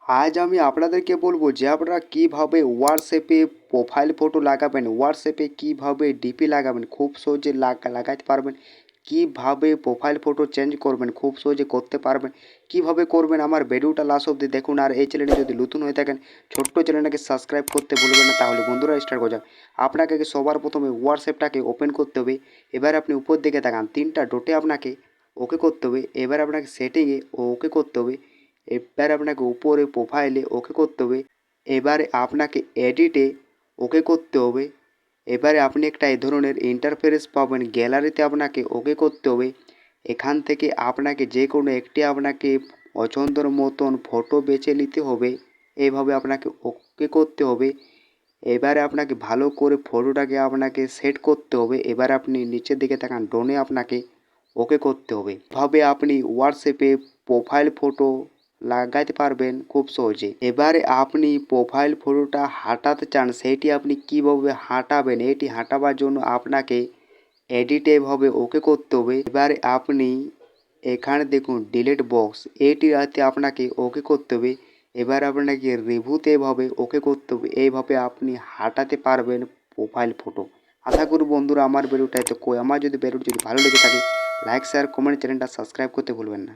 আজ আমি আপনাদেরকে বলবো যে আপনারা কীভাবে হোয়াটসঅ্যাপে প্রোফাইল ফটো লাগাবেন, হোয়াটসঅ্যাপে কীভাবে ডিপি লাগাবেন, খুব সহজে লাগাতে পারবেন। কীভাবে প্রোফাইল ফটো চেঞ্জ করবেন, খুব সহজে করতে পারবেন। কীভাবে করবেন আমার ভিডিওটা লাস্ট অবধি দেখুন। আর এই চ্যানেলে যদি নতুন হয়ে থাকেন, ছোট্ট চ্যানেলটাকে সাবস্ক্রাইব করতে ভুলবেন না। তাহলে বন্ধুরা স্টার্ট করা যাক। আপনাকে আগে সবার প্রথমে হোয়াটসঅ্যাপটাকে ওপেন করতে হবে। এবার আপনি উপর দিকে তাকান, তিনটা ডটে আপনাকে ওকে করতে হবে। এবার আপনাকে সেটিংয়ে ওকে করতে হবে। এবার আপনাকে উপরে প্রোফাইলে ওকে করতে হবে। এবারে আপনাকে এডিটে ওকে করতে হবে। এবারে আপনি একটা এই ধরনের ইন্টারফেস পাবেন, গ্যালারিতে আপনাকে ওকে করতে হবে। এখান থেকে আপনাকে যে কোনো একটি আপনাকে পছন্দের মতন ফটো বেছে নিতে হবে। এইভাবে আপনাকে ওকে করতে হবে। এবারে আপনাকে ভালো করে ফটোটাকে আপনাকে সেট করতে হবে। এবার আপনি নিচের দিকে তাকান, ডোনে আপনাকে ওকে করতে হবে। এভাবে আপনি হোয়াটসঅ্যাপে প্রোফাইল ফটো লাগাতে পারবেন খুব সহজে। এবারে আপনি প্রোফাইল ফটোটা হটাতে চান, সেইটি আপনি কীভাবে হটাবেন, এটি হটাবার জন্য আপনাকে এডিটে এভাবে ওকে করতে হবে। এবারে আপনি এখানে দেখুন ডিলিট বক্স, এটিতে আপনাকে ওকে করতে হবে। এবার আপনাকে রিভিউতে এভাবে ওকে করতে হবে। এইভাবে আপনি হটাতে পারবেন প্রোফাইল ফটো। আশা করি বন্ধুরা আমার ভিডিওটা আমার যদি ভিডিওটি ভালো লেগে থাকে, লাইক শেয়ার কমেন্ট, চ্যানেলটা সাবস্ক্রাইব করতে ভুলবেন না।